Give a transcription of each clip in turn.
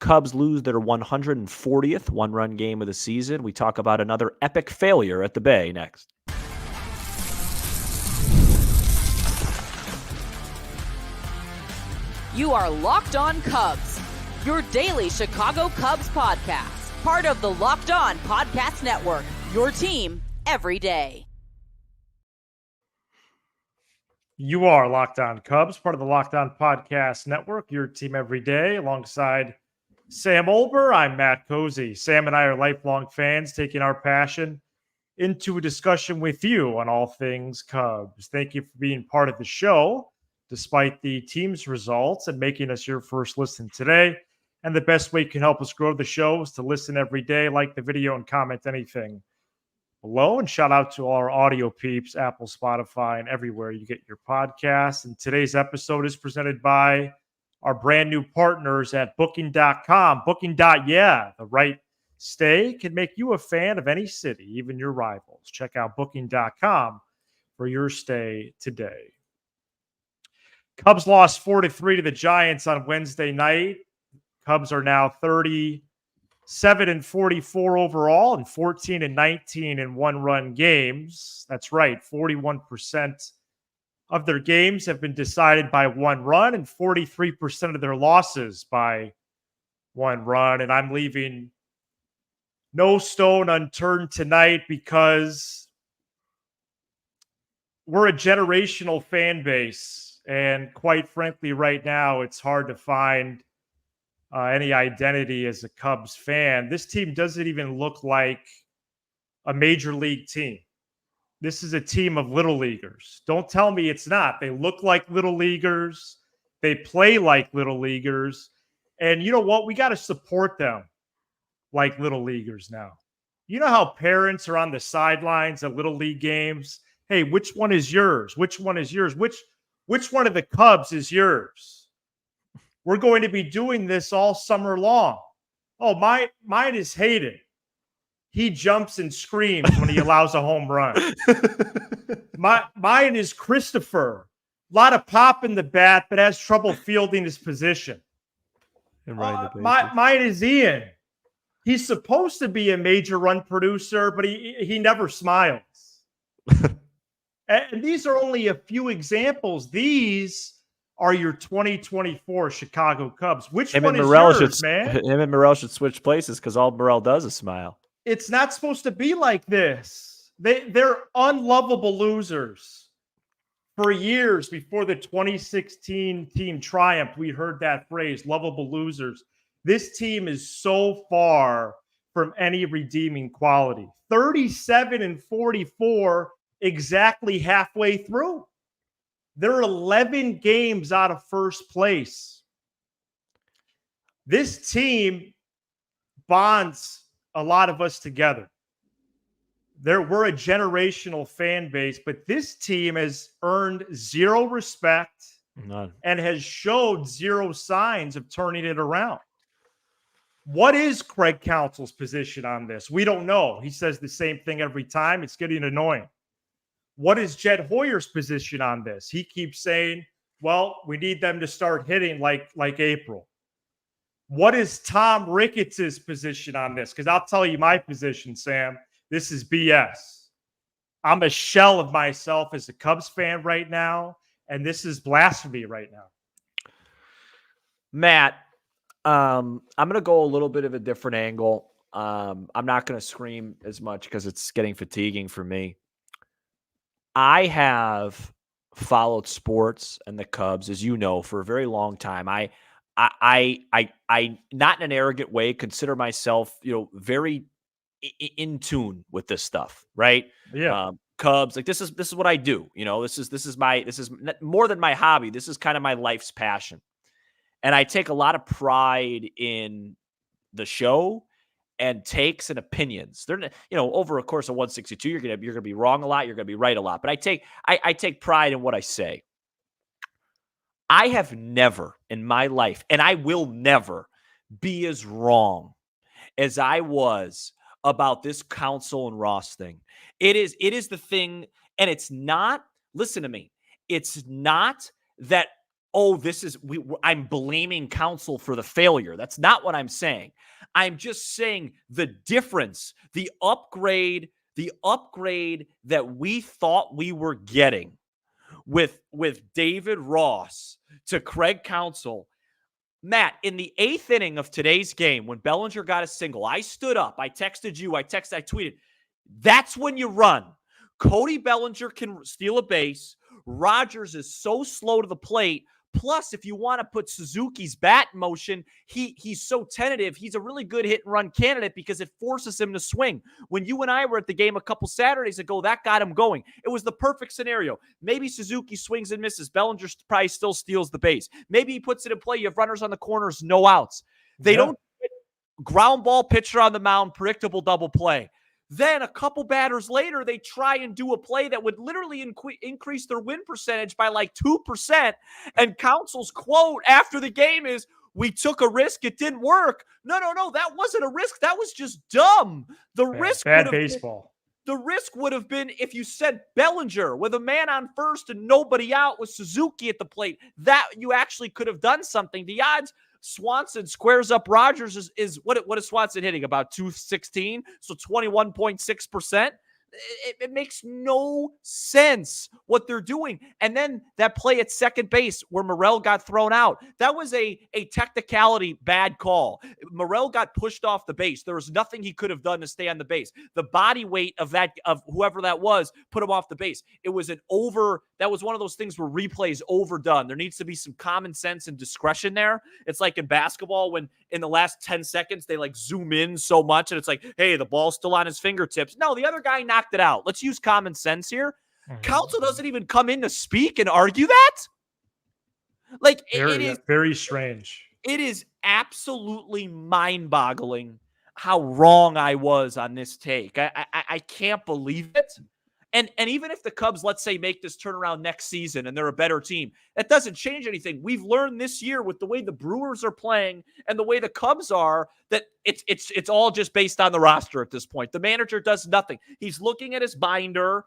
Cubs lose their 140th one-run game of the season. We talk about another epic failure at the Bay next. You are Locked On Cubs, your daily Chicago Cubs podcast, part of the Locked On Podcast Network, your team every day. You are Locked On Cubs, part of the Locked On Podcast Network, your team every day, alongside Sam Olber. I'm Matt Cozy. Sam and I are lifelong fans, taking our passion into a discussion with you on all things Cubs. Thank you for being part of the show, despite the team's results, and making us your first listen today. And the best way you can help us grow the show is to listen every day, like the video, and comment anything below. And shout out to all our audio peeps, Apple, Spotify, and everywhere you get your podcasts. And today's episode is presented by our brand new partners at Booking.com. Booking.yeah, the right stay can make you a fan of any city, even your rivals. Check out Booking.com for your stay today. Cubs lost 4-3 to the Giants on Wednesday night. Cubs are now 37-44 overall and 14-19 in one-run games. That's right, 41% of their games have been decided by one run and 43% of their losses by one run. And I'm leaving no stone unturned tonight because we're a generational fan base. And quite frankly, right now, it's hard to find any identity as a Cubs fan. This team doesn't even look like a major league team. This is a team of little leaguers. Don't tell me it's not. They look like little leaguers. They play like little leaguers. And you know what? We got to support them like little leaguers now. You know how parents are on the sidelines at little league games? Hey, which one is yours? Which one is yours? Which one of the Cubs is yours? We're going to be doing this all summer long. Oh, mine is Hayden. He jumps and screams when he allows a home run. Mine is Christopher. A lot of pop in the bat, but has trouble fielding his position. Mine is Ian. He's supposed to be a major run producer, but he never smiles. And these are only a few examples. These are your 2024 Chicago Cubs. Which one is yours, man? Him and Morel should switch places because all Morel does is smile. It's not supposed to be like this. They're unlovable losers. For years before the 2016 team triumphed, we heard that phrase, lovable losers. This team is so far from any redeeming quality. 37-44, exactly halfway through. They're 11 games out of first place. This team bonds a lot of us together. We're a generational fan base, but this team has earned zero respect. None. And has showed zero signs of turning it around. What is Craig Counsell's position on this? We don't know. He says the same thing every time. It's getting annoying. What is Jed Hoyer's position on this? He keeps saying, well, we need them to start hitting like April. What is Tom Ricketts' position on this? Because I'll tell you my position, Sam. This is BS. I'm a shell of myself as a Cubs fan right now, and this is blasphemy right now. Matt, I'm going to go a little bit of a different angle. I'm not going to scream as much because it's getting fatiguing for me. I have followed sports and the Cubs, as you know, for a very long time. I not in an arrogant way, consider myself, very in tune with this stuff, right? Yeah. Cubs, like this is what I do. This is more than my hobby. This is kind of my life's passion. And I take a lot of pride in the show and takes and opinions. They're, over a course of 162, you're gonna be wrong a lot, you're gonna be right a lot. But I take pride in what I say. I have never in my life, and I will never be as wrong as I was about this Counsell and Ross thing. It is the thing, and it's not, listen to me, it's not that oh, I'm blaming counsel for the failure. That's not what I'm saying. I'm just saying the difference, the upgrade that we thought we were getting with David Ross to Craig Counsell. Matt, in the 8th inning of today's game, when Bellinger got a single, I stood up. I texted you. I tweeted. That's when you run. Cody Bellinger can steal a base. Rogers is so slow to the plate. Plus, if you want to put Suzuki's bat in motion, he's so tentative. He's a really good hit and run candidate because it forces him to swing. When you and I were at the game a couple Saturdays ago, that got him going. It was the perfect scenario. Maybe Suzuki swings and misses. Bellinger probably still steals the base. Maybe he puts it in play. You have runners on the corners, no outs. They don't ground ball, pitcher on the mound, predictable double play. Then a couple batters later, they try and do a play that would literally increase their win percentage by like 2%. And Counsell's quote after the game is, "We took a risk. It didn't work." No. That wasn't a risk. That was just dumb. Bad baseball. The risk would have been if you said Bellinger with a man on first and nobody out with Suzuki at the plate. That you actually could have done something. The odds Swanson squares up Rogers is what is Swanson hitting? About 216, so 21.6%. It makes no sense what they're doing. And then that play at second base where Morel got thrown out, that was a technicality bad call. Morel got pushed off the base. There was nothing he could have done to stay on the base. The body weight of whoever that was put him off the base. It was that was one of those things where replays overdone. There needs to be some common sense and discretion there. It's like in basketball when in the last 10 seconds they like zoom in so much and it's like, hey, the ball's still on his fingertips. No, the other guy knocked it out. Let's use common sense here. Counsell doesn't even come in to speak and argue that. Like it is very strange. It is absolutely mind-boggling how wrong I was on this take. I can't believe it. And even if the Cubs, let's say, make this turnaround next season and they're a better team, that doesn't change anything. We've learned this year with the way the Brewers are playing and the way the Cubs are that it's all just based on the roster at this point. The manager does nothing. He's looking at his binder.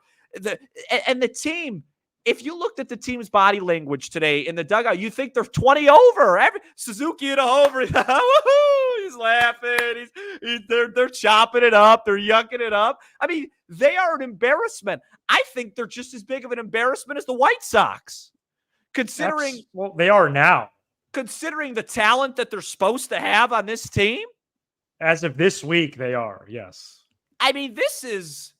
And the team, if you looked at the team's body language today in the dugout, you think they're 20 over. Suzuki at a homer. He's laughing. They're chopping it up. They're yucking it up. I mean, they are an embarrassment. I think they're just as big of an embarrassment as the White Sox, considering they are now. Considering the talent that they're supposed to have on this team. As of this week, they are, yes. I mean, this is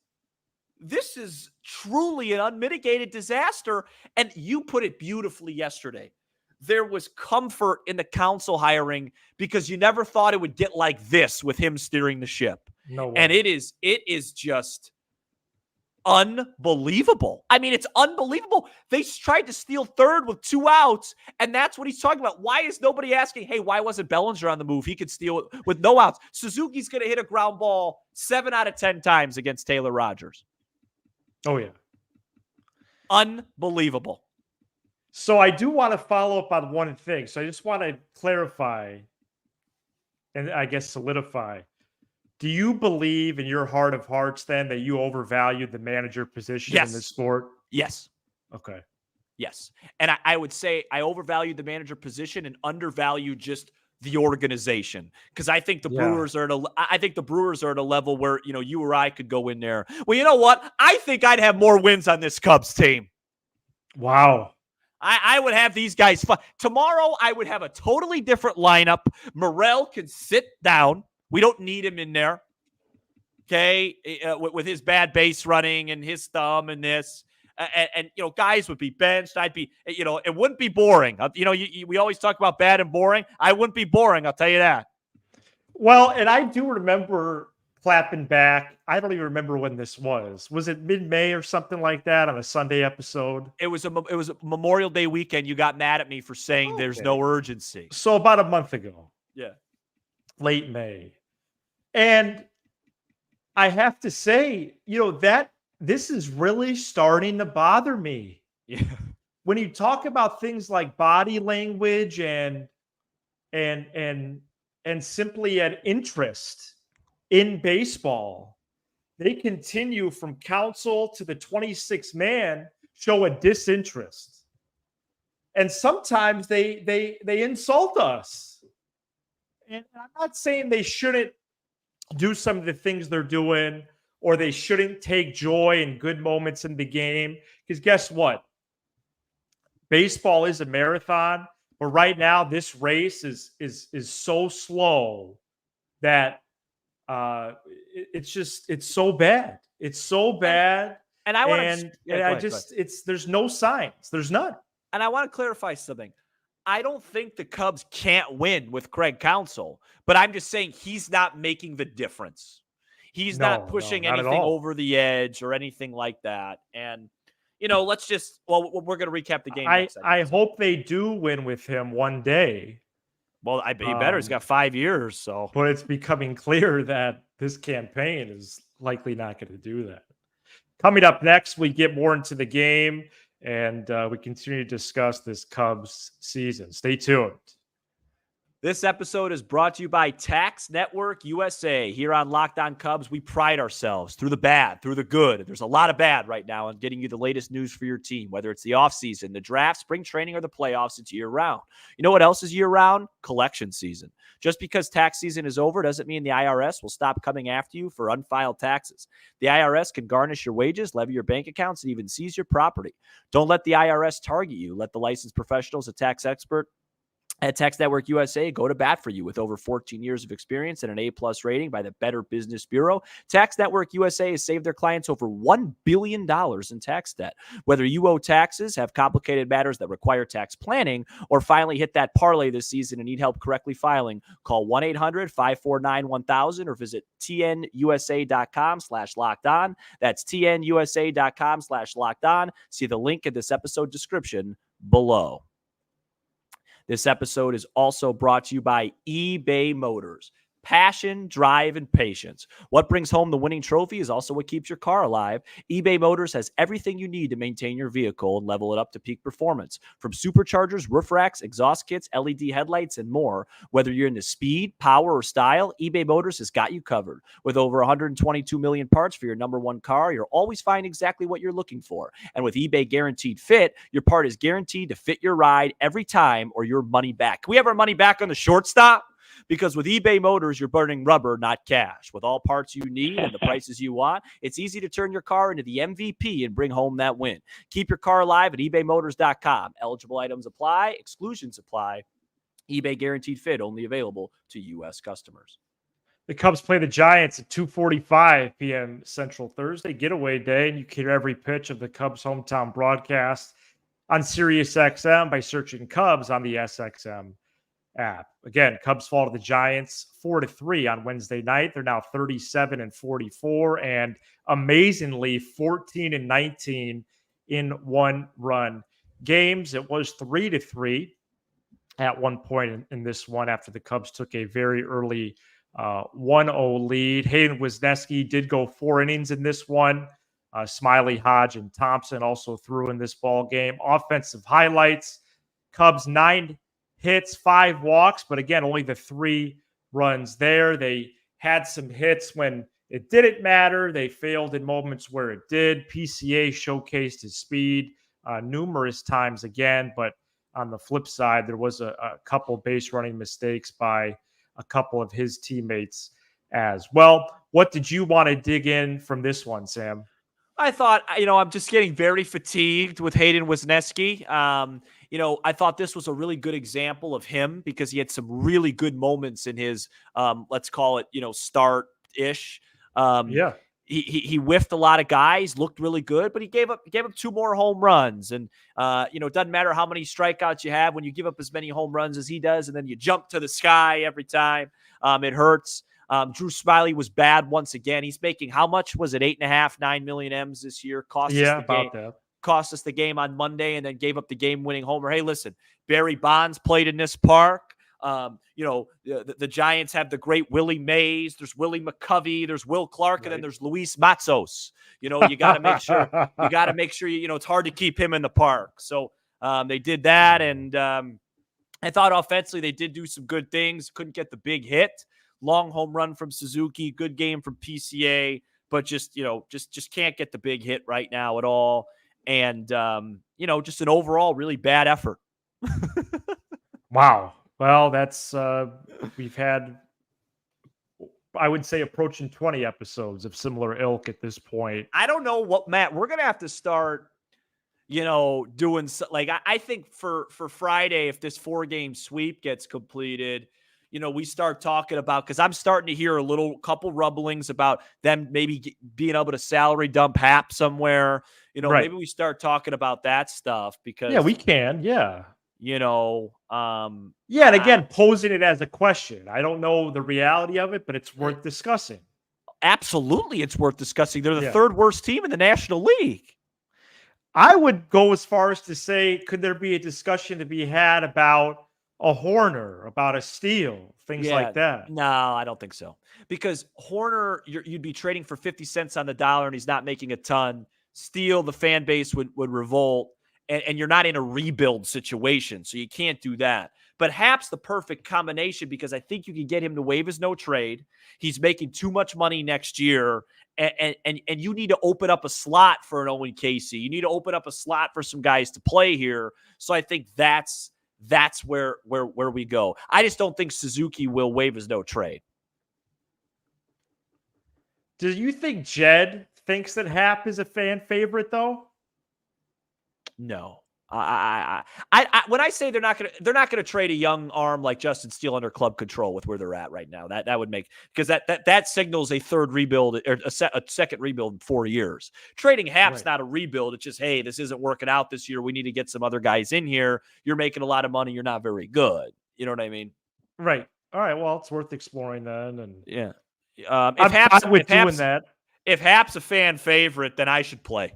truly an unmitigated disaster. And you put it beautifully yesterday. There was comfort in the Counsell hiring because you never thought it would get like this with him steering the ship. No way. And it is just unbelievable. I mean, it's unbelievable. They tried to steal third with 2 outs, and that's what he's talking about. Why is nobody asking, hey, why wasn't Bellinger on the move? He could steal it with no outs. Suzuki's going to hit a ground ball 7 out of 10 times against Taylor Rogers. Oh, yeah. Unbelievable. So I do want to follow up on one thing. So I just want to clarify and I guess solidify. Do you believe in your heart of hearts then that you overvalued the manager position in this sport? Yes. Okay. Yes. And I would say I overvalued the manager position and undervalued just the organization, because I think the Brewers are at a level where, you know, you or I could go in there. Well, you know what? I think I'd have more wins on this Cubs team. Wow. I would have these guys fun. Tomorrow, I would have a totally different lineup. Morel can sit down. We don't need him in there. Okay. With his bad base running and his thumb and this. And you know, guys would be benched. I'd be, you know, it wouldn't be boring. You know, we always talk about bad and boring. I wouldn't be boring. I'll tell you that. Well, and I do remember clapping back. I don't even remember when this was. Was it mid-May or something like that on a Sunday episode? It was a Memorial Day weekend. You got mad at me for saying there's no urgency. So about a month ago. Yeah. Late May. And I have to say, you know, that this is really starting to bother me. Yeah. When you talk about things like body language and simply an interest in baseball, they continue from Counsell to the 26th man show a disinterest. And sometimes they insult us. And I'm not saying they shouldn't do some of the things they're doing, or they shouldn't take joy in good moments in the game. Because guess what? Baseball is a marathon, but right now this race is so slow that it's so bad. It's so bad. And I want to And, yeah, and go I ahead, go ahead. just there's no signs. There's none. And I want to clarify something. I don't think the Cubs can't win with Craig Counsell, but I'm just saying he's not making the difference. He's not No, pushing not at anything all. over the edge or anything like that. And, let's just, well, we're going to recap the game I next I segment. So. hope they do win with him one day. Well, I bet he better. He's got 5 years. So, But it's becoming clear that this campaign is likely not going to do that. Coming up next, we get more into the game and we continue to discuss this Cubs season. Stay tuned. this episode is brought to you by Tax Network USA. Here on Locked On Cubs, we pride ourselves through the bad, through the good. There's a lot of bad right now on getting you the latest news for your team, whether it's the offseason, the draft, spring training, or the playoffs. It's year-round. You know what else is year-round? Collection season. Just because tax season is over doesn't mean the IRS will stop coming after you for unfiled taxes. The IRS can garnish your wages, levy your bank accounts, and even seize your property. Don't let the IRS target you. Let the licensed professionals, a tax expert at Tax Network USA go to bat for you. With over 14 years of experience and an A+ rating by the Better Business Bureau, Tax Network USA has saved their clients over $1 billion in tax debt. Whether you owe taxes, have complicated matters that require tax planning, or finally hit that parlay this season and need help correctly filing, call 1-800-549-1000 or visit tnusa.com/lockedon. That's tnusa.com/lockedon. See the link in this episode description below. This episode is also brought to you by eBay Motors. Passion, drive, and patience. What brings home the winning trophy is also what keeps your car alive. eBay Motors has everything you need to maintain your vehicle and level it up to peak performance. From superchargers, roof racks, exhaust kits, LED headlights, and more. Whether you're into speed, power, or style, eBay Motors has got you covered. With over 122 million parts for your number one car, you'll always find exactly what you're looking for. And with eBay Guaranteed Fit, your part is guaranteed to fit your ride every time or your money back. Can we have our money back on the shortstop? Because with eBay Motors, you're burning rubber, not cash. With all parts you need and the prices you want, it's easy to turn your car into the MVP and bring home that win. Keep your car alive at ebaymotors.com. Eligible items apply. Exclusions apply. eBay Guaranteed Fit only available to U.S. customers. The Cubs play the Giants at 2:45 p.m. Central Thursday, getaway day, and you can hear every pitch of the Cubs hometown broadcast on SiriusXM by searching Cubs on the SXM app. Again, Cubs fall to the Giants 4-3 on Wednesday night. They're now 37-44 and amazingly 14-19 in one-run games. It was 3-3 at one point in this one after the Cubs took a very early 1-0 lead. Hayden Wisniewski did go 4 innings in this one. Smiley, Hodge, and Thompson also threw in this ball game. Offensive highlights: Cubs 9 hits, 5 walks, but again, only the 3 runs there. They had some hits when it didn't matter. They failed in moments where it did. PCA showcased his speed numerous times again, but on the flip side, there was a couple base running mistakes by a couple of his teammates as well. What did you want to dig in from this one, Sam? I thought, I'm just getting very fatigued with Hayden Wisniewski. I thought this was a really good example of him because he had some really good moments in his, let's call it, start-ish. Yeah. He whiffed a lot of guys, looked really good, but he gave up 2 more home runs. And, it doesn't matter how many strikeouts you have when you give up as many home runs as he does, and then you jump to the sky every time. It hurts. Drew Smiley was bad once again. He's making, how much was it? 8.5, 9 million M's this year. Cost us the game on Monday and then gave up the game-winning homer. Hey, listen, Barry Bonds played in this park. The Giants have the great Willie Mays. There's Willie McCovey. There's Will Clark, right. And then there's Luis Matzos. You got to make sure. It's hard to keep him in the park. So they did that, and I thought offensively they did do some good things. Couldn't get the big hit. Long home run from Suzuki. Good game from PCA, but just can't get the big hit right now at all. And just an overall really bad effort. Wow. Well, that's we've had, I would say, approaching 20 episodes of similar ilk at this point. I don't know what, Matt, we're going to have to start, doing like, I think for Friday, if this 4-game sweep gets completed, we start talking about, because I'm starting to hear couple rumblings about them maybe being able to salary dump Hap somewhere. Right. Maybe we start talking about that stuff Yeah, because, we can. Yeah. Yeah, and I, again, posing it as a question. I don't know the reality of it, but it's worth discussing. absolutely it's worth discussing. They're the Yeah. third worst team in the National League. I would go as far as to say, could there be a discussion to be had about a Horner, about a Steele, things Yeah. like that? No, I don't think so. Because Horner, you'd be trading for 50 cents on the dollar and he's not making a ton. Steele, the fan base would revolt. And you're not in a rebuild situation. So you can't do that. But Hap's the perfect combination because I think you can get him to waive his no trade. He's making too much money next year. And you need to open up a slot for an Owen Casey. You need to open up a slot for some guys to play here. So I think that's where we go. I just don't think Suzuki will waive his no trade. Do you think Jed thinks that Hap is a fan favorite, though? No. When I say they're not gonna trade a young arm like Justin Steele under club control with where they're at right now. That would make, because that signals a third rebuild or a second rebuild in 4 years. Trading Hap's not a rebuild. It's just, hey, this isn't working out this year. We need to get some other guys in here. You're making a lot of money. You're not very good. You know what I mean? Right. All right. Well, it's worth exploring then. And Yeah. I'm fine with doing that. If Hap's a fan favorite, then I should play.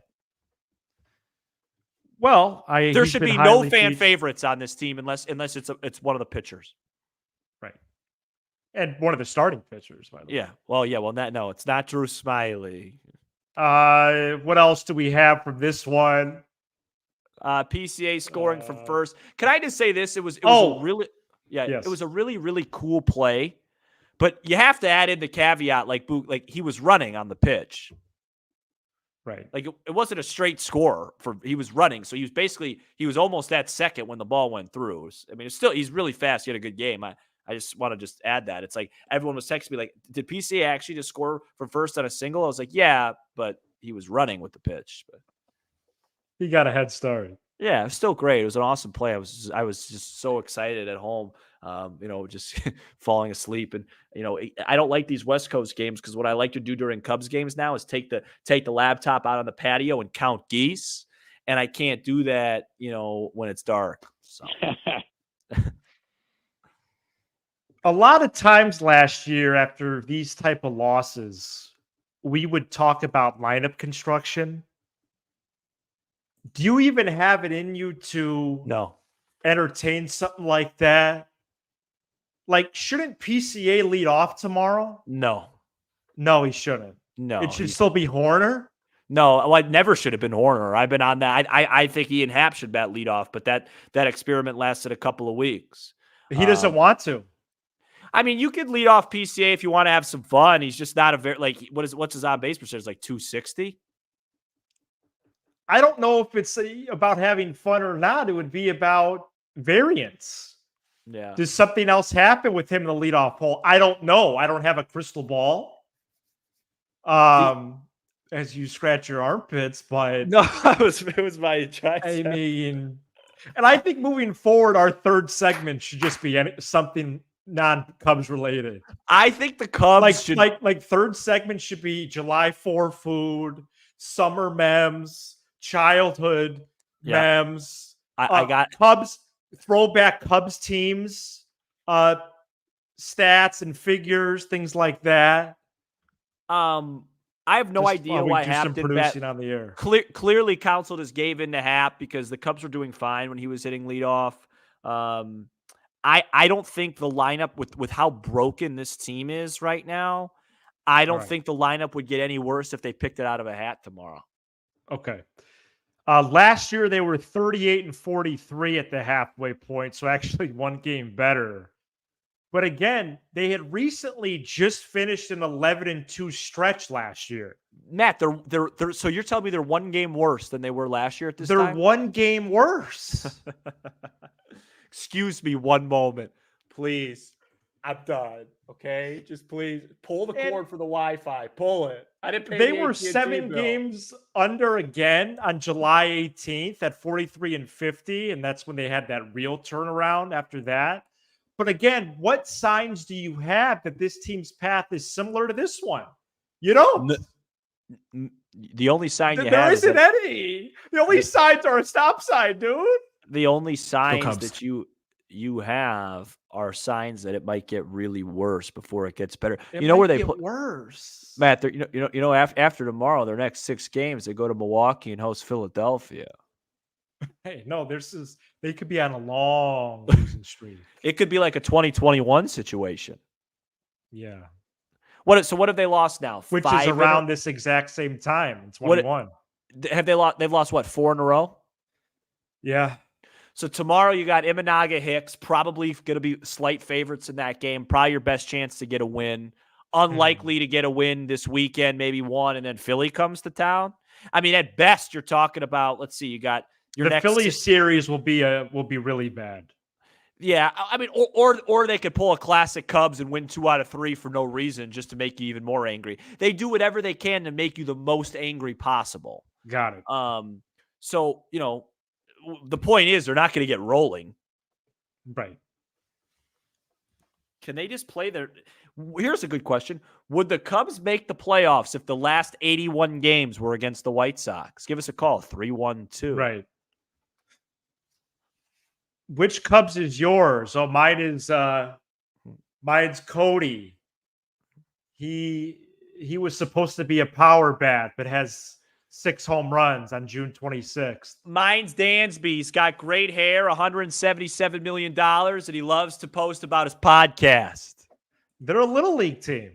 Well, there should be no fan favorites on this team unless it's one of the pitchers. Right. And one of the starting pitchers, by the way. Yeah. Well, yeah. Well, no, it's not Drew Smiley. What else do we have from this one? PCA scoring from first. Can I just say this? It was a really, yes. It was a really, really cool play. But you have to add in the caveat, like he was running on the pitch. Right. Like it wasn't a straight score he was running. So he was almost at second when the ball went through. I mean, he's really fast. He had a good game. I just want to just add that. It's like everyone was texting me like, did PCA actually just score from first on a single? I was like, yeah, but he was running with the pitch. But he got a head start. Yeah, it was still great. It was an awesome play. I was just so excited at home, just falling asleep. And, I don't like these West Coast games because what I like to do during Cubs games now is take the laptop out on the patio and count geese. And I can't do that, when it's dark. So a lot of times last year after these type of losses, we would talk about lineup construction. Do you even have it in you to entertain something like that? Like, shouldn't PCA lead off tomorrow? No, he shouldn't. No, it should still be Horner. No, well, it never should have been Horner. I've been on that. I think Ian Happ should bat lead off, but that experiment lasted a couple of weeks. He doesn't want to. I mean, you could lead off PCA if you want to have some fun. He's just not a very what's his on base percentage, like 260? I don't know if it's about having fun or not. It would be about variance. Yeah. Does something else happen with him in the leadoff hole? I don't know. I don't have a crystal ball. As you scratch your armpits, but no, it was my tricep. I mean, and I think moving forward, our third segment should just be something non-Cubs related. I think the Cubs should like third segment should be July 4 food, summer memes, childhood memes. I got Cubs throwback Cubs teams, stats and figures, things like that. I have no idea why Happ did that. On the air. Clearly, Counsell just gave in to Happ because the Cubs were doing fine when he was hitting leadoff. I don't think the lineup with how broken this team is right now, I don't think the lineup would get any worse if they picked it out of a hat tomorrow. Okay. Last year they were 38 and 43 at the halfway point, so actually one game better. But again, they had recently just finished an 11-2 stretch last year. Matt, they're so you're telling me they're one game worse than they were last year at this They're time? one game worse. Excuse me one moment, please. I'm done. Okay, just please pull the cord for the Wi-Fi. Pull it. I didn't pay. They the were AT&T 7 bill. games under again on July 18th at 43-50, and that's when they had that real turnaround after that. But again, what signs do you have that this team's path is similar to this one? You don't. The only sign you There have isn't is that any. The only signs are a stop sign, dude. the only signs Cubs. that you have are signs that it might get really worse before it gets better. It You know might where they get put worse. Matt? After tomorrow, their next 6 games, they go to Milwaukee and host Philadelphia. Hey, no, they could be on a long losing streak. It could be like a 2021 situation. Yeah. So what have they lost now? Which 5 is in a- around this exact same time in 21. Have they lost? They've lost what, 4 in a row? Yeah. So tomorrow you got Imanaga Hicks, probably going to be slight favorites in that game. Probably your best chance to get a win. Unlikely to get a win this weekend, maybe one, and then Philly comes to town. I mean, at best, you're talking about. Let's see, you got your The next Phillies series will be really bad. Yeah, I mean, or they could pull a classic Cubs and win 2 out of 3 for no reason, just to make you even more angry. They do whatever they can to make you the most angry possible. Got it. So the point is they're not going to get rolling. Right. Can they just play their? Here's a good question: would the Cubs make the playoffs if the last 81 games were against the White Sox? Give us a call, 312. Right. Which Cubs is yours? Oh, mine's Cody. He was supposed to be a power bat, but has 6 home runs on June 26th. Mine's Dansby. He's got great hair, $177 million, and he loves to post about his podcast. They're a little league team.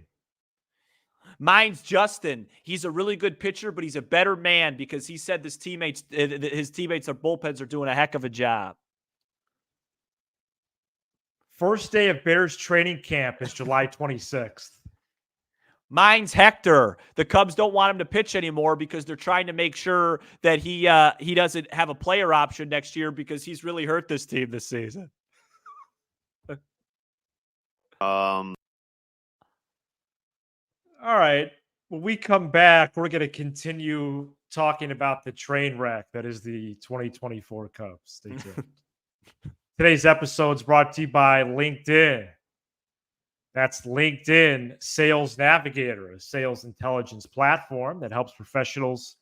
Mine's Justin. He's a really good pitcher, but he's a better man because he said his teammates, their bullpens are doing a heck of a job. First day of Bears training camp is July 26th. Mine's Hector. The Cubs don't want him to pitch anymore because they're trying to make sure that he doesn't have a player option next year because he's really hurt this team this season. All right. When we come back, we're going to continue talking about the train wreck that is the 2024 Cubs. Stay tuned. Today's episode is brought to you by LinkedIn. That's LinkedIn Sales Navigator, a sales intelligence platform that helps professionals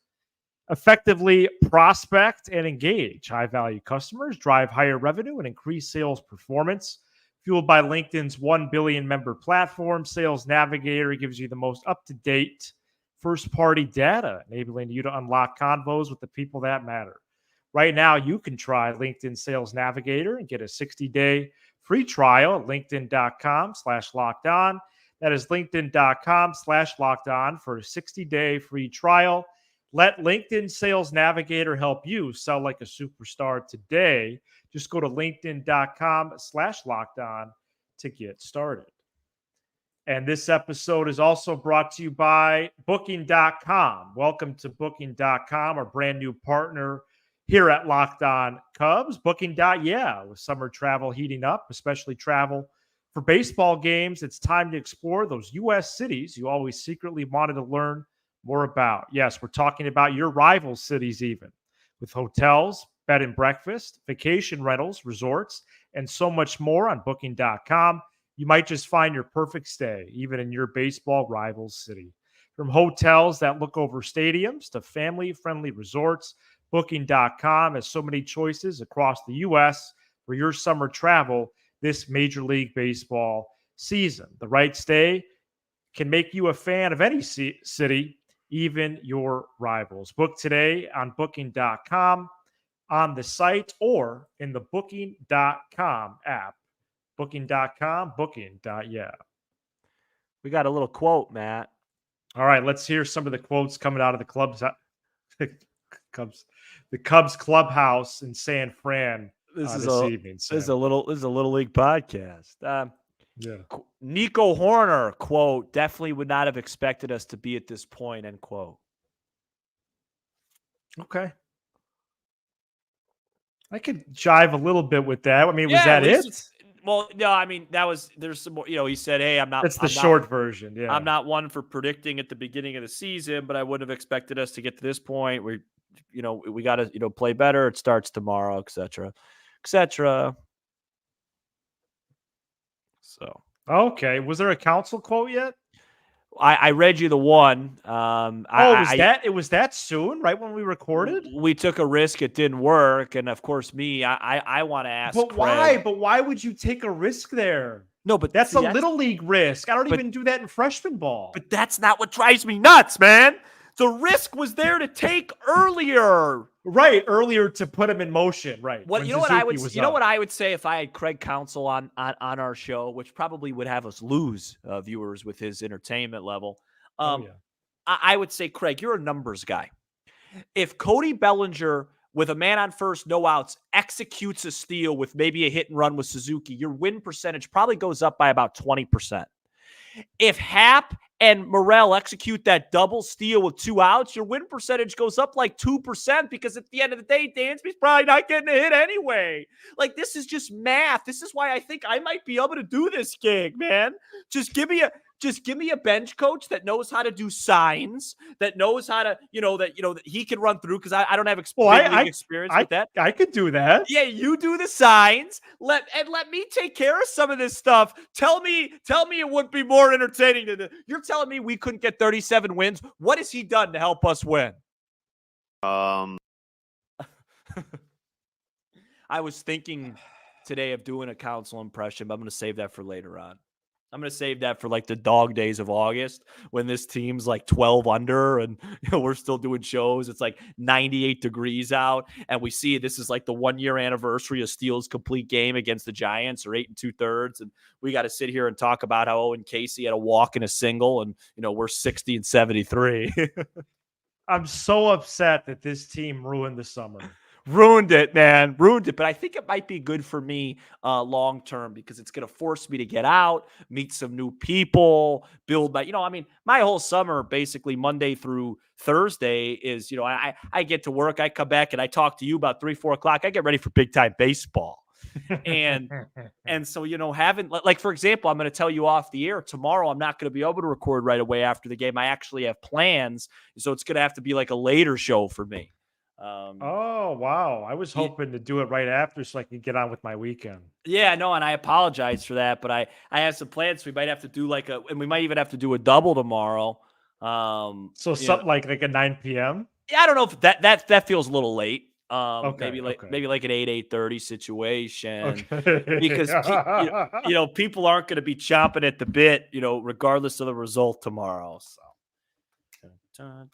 effectively prospect and engage high-value customers, drive higher revenue, and increase sales performance. Fueled by LinkedIn's 1 billion member platform, Sales Navigator gives you the most up-to-date first-party data, enabling you to unlock convos with the people that matter. Right now, you can try LinkedIn Sales Navigator and get a 60-day free trial at linkedin.com/lockedon. That is linkedin.com/lockedon for a 60-day free trial. Let LinkedIn Sales Navigator help you sell like a superstar today. Just go to linkedin.com/lockedon to get started. And this episode is also brought to you by Booking.com. Welcome to Booking.com, our brand new partner here at Locked On Cubs. With summer travel heating up, especially travel for baseball games, it's time to explore those U.S. cities you always secretly wanted to learn more about. Yes, we're talking about your rival cities even, with hotels, bed and breakfast, vacation rentals, resorts, and so much more on Booking.com. You might just find your perfect stay, even in your baseball rival city. From hotels that look over stadiums to family-friendly resorts, Booking.com has so many choices across the U.S. for your summer travel this Major League Baseball season. The right stay can make you a fan of any city, even your rivals. Book today on Booking.com, on the site, or in the Booking.com app. Booking.com, Booking.yeah. We got a little quote, Matt. All right, let's hear some of the quotes coming out of the Cubs clubhouse in San Fran this evening. This is a little league podcast. Yeah. Nico Horner, quote, definitely would not have expected us to be at this point, end quote. Okay. I could jive a little bit with that. I mean, was Yeah, at that least it? it's well, no, I mean, there's some more, he said, hey, That's the short version. Yeah. I'm not one for predicting at the beginning of the season, but I wouldn't have expected us to get to this point. We got to, play better. It starts tomorrow, et cetera, et cetera. So Okay. Was there a council quote yet? I read you the one. It was that soon, right when we recorded? We took a risk. It didn't work. And of course, I want to ask But why? Craig. But why would you take a risk there? No, but That's see, a little league risk. I don't even do that in freshman ball. But that's not what drives me nuts, man. The risk was there to take earlier. Right, earlier to put him in motion. Right. What you know? What I would what I would say if I had Craig Counsell on our show, which probably would have us lose viewers with his entertainment level. I would say, Craig, you're a numbers guy. If Cody Bellinger, with a man on first, no outs, executes a steal with maybe a hit and run with Suzuki, your win percentage probably goes up by about 20%. If Happ and Morel execute that double steal with 2 outs, your win percentage goes up like 2% because at the end of the day, Dansby's probably not getting a hit anyway. Like, this is just math. This is why I think I might be able to do this gig, man. Just give me a bench coach that knows how to do signs, that knows how to, that he can run through, because I don't have experience with that. I could do that. Yeah, you do the signs. Let me take care of some of this stuff. Tell me it would be more entertaining than you're telling me we couldn't get 37 wins. What has he done to help us win? I was thinking today of doing a Counsell impression, but I'm going to save that for later on. I'm going to save that for like the dog days of August when this team's like 12 under and we're still doing shows. It's like 98 degrees out. And we see this is like the 1-year anniversary of Steele's complete game against the Giants, or 8 2/3. And we got to sit here and talk about how Owen Casey had a walk and a single, and, we're 60 and 73. I'm so upset that this team ruined the summer. Ruined it, man. Ruined it. But I think it might be good for me long term, because it's going to force me to get out, meet some new people, build my, my whole summer, basically Monday through Thursday is, I get to work, I come back and I talk to you about 3-4 o'clock. I get ready for big time baseball. And so, having, like, for example, I'm going to tell you off the air tomorrow, I'm not going to be able to record right away after the game. I actually have plans. So it's going to have to be like a later show for me. Oh, wow. I was hoping to do it right after so I could get on with my weekend. Yeah, no, and I apologize for that, but I have some plans. We might have to do and we might even have to do a double tomorrow. So something like a 9 p.m. Yeah, I don't know if that feels a little late. Okay, maybe like an 8:30 situation. Okay. Because people aren't going to be chomping at the bit, regardless of the result tomorrow. So. All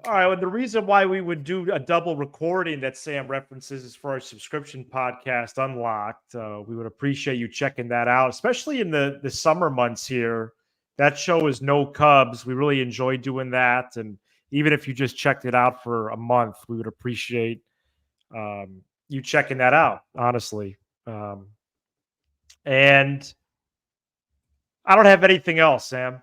right. Well, the reason why we would do a double recording that Sam references is for our subscription podcast, Unlocked. We would appreciate you checking that out, especially in the summer months here. That show is No Cubs. We really enjoy doing that. And even if you just checked it out for a month, we would appreciate you checking that out, honestly. And I don't have anything else, Sam.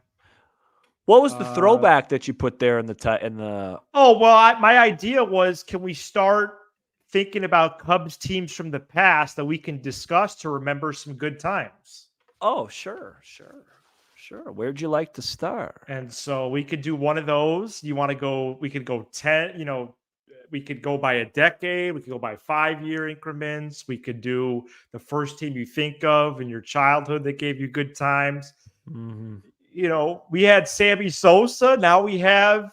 What was the throwback that you put there in the? Oh, well, my idea was, can we start thinking about Cubs teams from the past that we can discuss to remember some good times? Oh, sure. Where'd you like to start? And so we could do one of those. You want to go? We could go 10. We could go by a decade. We could go by 5-year increments. We could do the first team you think of in your childhood that gave you good times. Mm-hmm. We had Sammy Sosa. Now we have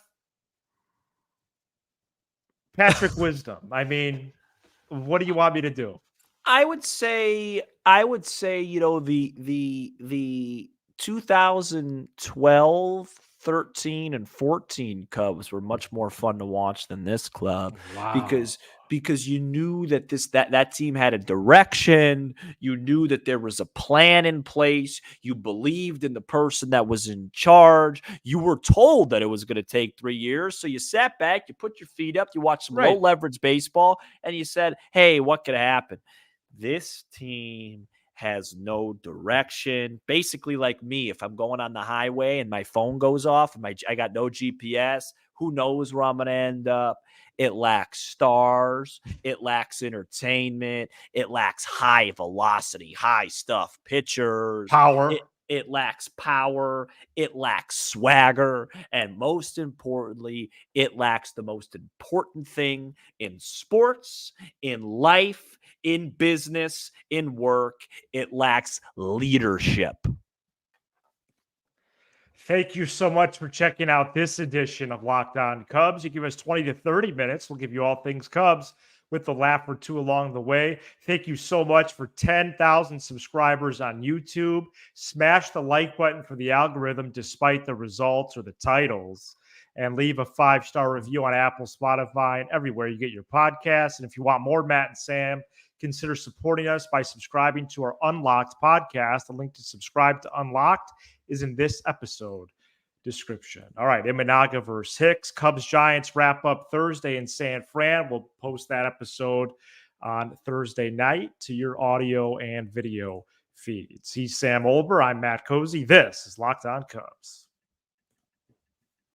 Patrick Wisdom. I mean, what do you want me to do? I would say, the 2012, 13, and 14 Cubs were much more fun to watch than this club. Wow. Because you knew that that team had a direction. You knew that there was a plan in place. You believed in the person that was in charge. You were told that it was going to take 3 years. So you sat back, you put your feet up, you watched some low leverage baseball, and you said, hey, what could happen? This team has no direction. Basically, like me, if I'm going on the highway and my phone goes off and I got no GPS, who knows where I'm going to end up? It lacks stars. It lacks entertainment. It lacks high velocity, high stuff pictures. Power. It lacks power. It lacks swagger. And most importantly, it lacks the most important thing in sports, in life, in business, in work. It lacks leadership. Thank you so much for checking out this edition of Locked On Cubs. You give us 20 to 30 minutes. We'll give you all things Cubs with the laugh or two along the way. Thank you so much for 10,000 subscribers on YouTube. Smash the like button for the algorithm despite the results or the titles. And leave a 5-star review on Apple, Spotify, and everywhere you get your podcasts. And if you want more Matt and Sam, consider supporting us by subscribing to our Unlocked podcast. The link to subscribe to Unlocked is in this episode description. All right, Imanaga versus Hicks. Cubs Giants wrap up Thursday in San Fran. We'll post that episode on Thursday night to your audio and video feeds. He's Sam Olber. I'm Matt Cozy. This is Locked On Cubs.